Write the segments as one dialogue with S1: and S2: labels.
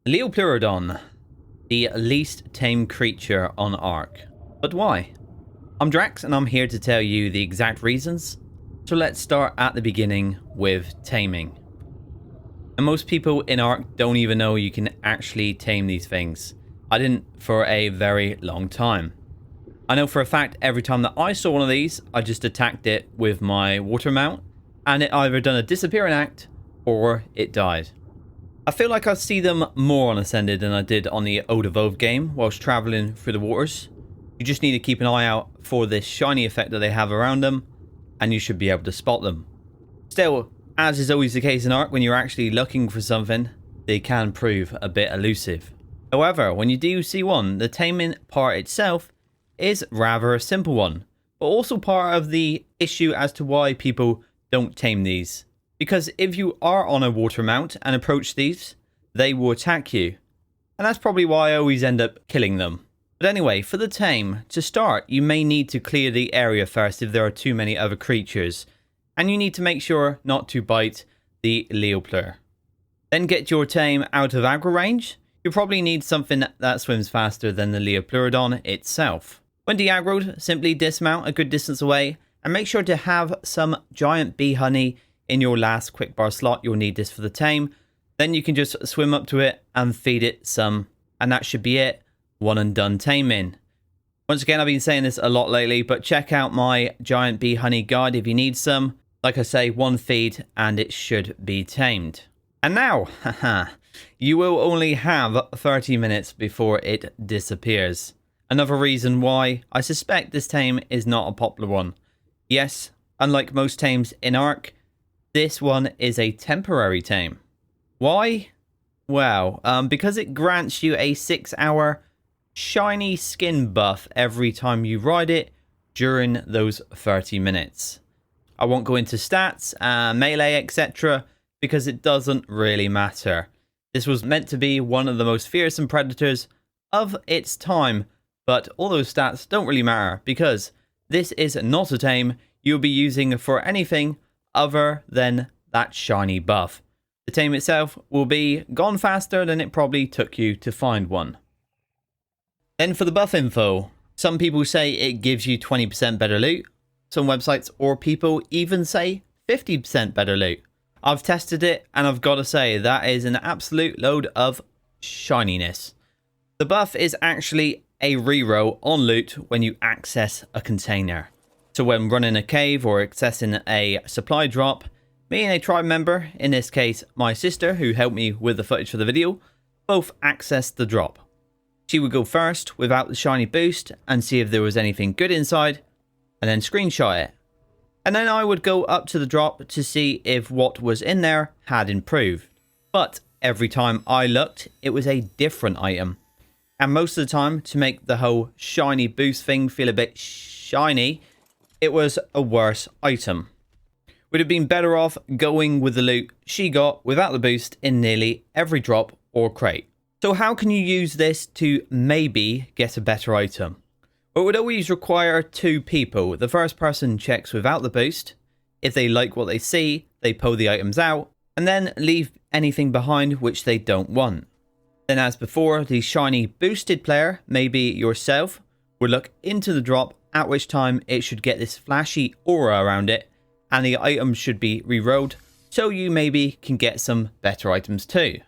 S1: Liopleurodon, the least tame creature on Ark. But why? I'm Drax and I'm here to tell you the exact reasons. So let's start at the beginning with taming. And most people in Ark don't even know you can actually tame these things. I didn't for a very long time. I know for a fact every time that I saw one of these, I just attacked it with my water mount and it either done a disappearing act or it died. I feel like I see them more on Ascended than I did on the Old Evolved game whilst travelling through the waters. You just need to keep an eye out for this shiny effect that they have around them, and you should be able to spot them. Still, as is always the case in Ark, when you're actually looking for something, they can prove a bit elusive. However, when you do see one, the taming part itself is rather a simple one, but also part of the issue as to why people don't tame these. Because if you are on a water mount and approach these, they will attack you. And that's probably why I always end up killing them. But anyway, for the tame, to start, you may need to clear the area first if there are too many other creatures. And you need to make sure not to bite the Liopleur. Then get your tame out of aggro range. You'll probably need something that swims faster than the Liopleurodon itself. When de-aggroed, simply dismount a good distance away and make sure to have some giant bee honey in your last quick bar slot. You'll need this for the tame. Then you can just swim up to it and feed it some, and that should be it. One and done taming. Once again, I've been saying this a lot lately, but check out my giant bee honey guide if you need some. Like I say, one feed and it should be tamed. And now, haha, you will only have 30 minutes before it disappears. Another reason why I suspect this tame is not a popular one. Yes, unlike most tames in Ark, this one is a temporary tame. Why? Well, because it grants you a 6-hour shiny skin buff every time you ride it during those 30 minutes. I won't go into stats, melee, etc. because it doesn't really matter. This was meant to be one of the most fearsome predators of its time, but all those stats don't really matter because this is not a tame you'll be using for anything other than that shiny buff. The tame itself will be gone faster than it probably took you to find one. Then for the buff info, some people say it gives you 20% better loot. Some websites or people even say 50% better loot. I've tested it and I've got to say that is an absolute load of shininess. The buff is actually a reroll on loot when you access a container. So when running a cave or accessing a supply drop, me and a tribe member, in this case my sister who helped me with the footage for the video, both accessed the drop. She would go first without the shiny boost and see if there was anything good inside and then screenshot it. And then I would go up to the drop to see if what was in there had improved. But every time I looked, it was a different item. And most of the time, to make the whole shiny boost thing feel a bit shiny, it was a worse item. Would have been better off going with the loot she got without the boost in nearly every drop or crate. So how can you use this to maybe get a better item? Well, it would always require 2 people. The first person checks without the boost. If they like what they see, they pull the items out and then leave anything behind which they don't want. Then as before, the shiny boosted player, maybe yourself, would look into the drop, at which time it should get this flashy aura around it and the items should be rerolled so you maybe can get some better items too.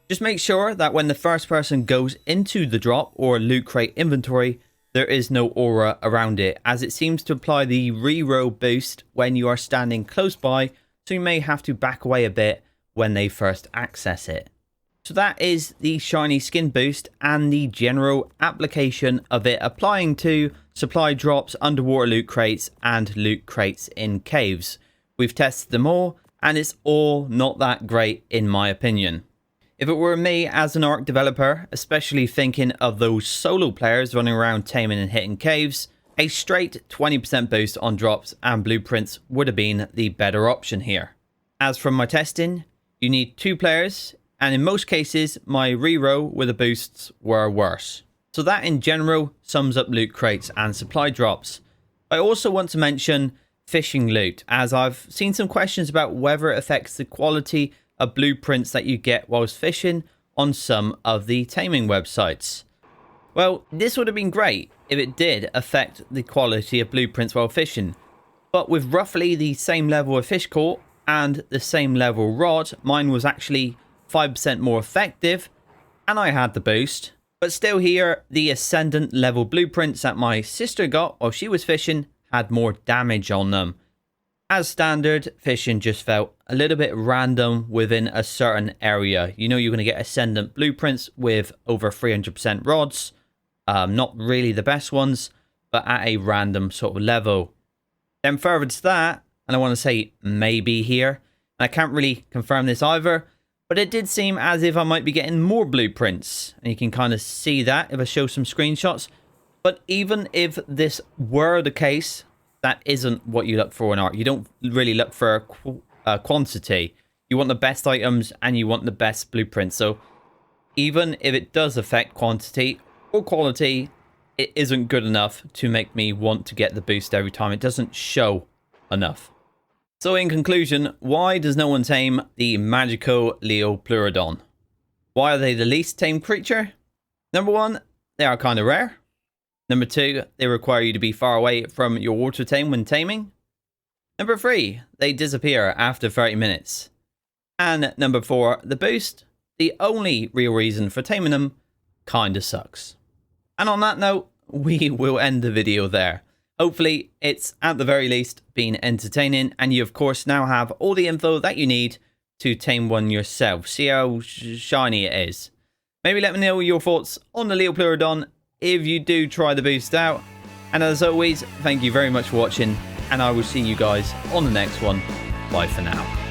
S1: Just make sure that when the first person goes into the drop or loot crate inventory, there is no aura around it, as it seems to apply the reroll boost when you are standing close by, so you may have to back away a bit when they first access it. So that is the shiny skin boost and the general application of it applying to supply drops, underwater loot crates and loot crates in caves. We've tested them all and it's all not that great in my opinion. If it were me as an Ark developer, especially thinking of those solo players running around taming and hitting caves, a straight 20% boost on drops and blueprints would have been the better option here. As from my testing, you need 2 players, and in most cases my reroll with the boosts were worse. So that in general sums up loot crates and supply drops. I also want to mention fishing loot, as I've seen some questions about whether it affects the quality of blueprints that you get whilst fishing, on some of the taming websites. Well, this would have been great if it did affect the quality of blueprints while fishing, but with roughly the same level of fish caught and the same level rod, mine was actually 5% more effective, and I had the boost. But still here, the ascendant level blueprints that my sister got while she was fishing had more damage on them. As standard, fishing just felt a little bit random within a certain area. You know you're going to get ascendant blueprints with over 300% rods. Not really the best ones, but at a random sort of level. Then further to that, and I want to say maybe here, and I can't really confirm this either, but it did seem as if I might be getting more blueprints. And you can kind of see that if I show some screenshots. But even if this were the case, that isn't what you look for in art. You don't really look for quantity. You want the best items and you want the best blueprints. So even if it does affect quantity or quality, it isn't good enough to make me want to get the boost every time. It doesn't show enough. So in conclusion, why does no one tame the magical Liopleurodon? Why are they the least tamed creature? Number one, they are kind of rare. Number two, they require you to be far away from your water tame when taming. Number three, they disappear after 30 minutes. And number four, the boost, the only real reason for taming them, kinda sucks. And on that note, we will end the video there. Hopefully, it's at the very least been entertaining, and you of course now have all the info that you need to tame one yourself. See how shiny it is. Maybe let me know your thoughts on the Liopleurodon if you do try the boost out. And as always, thank you very much for watching, and I will see you guys on the next one. Bye for now.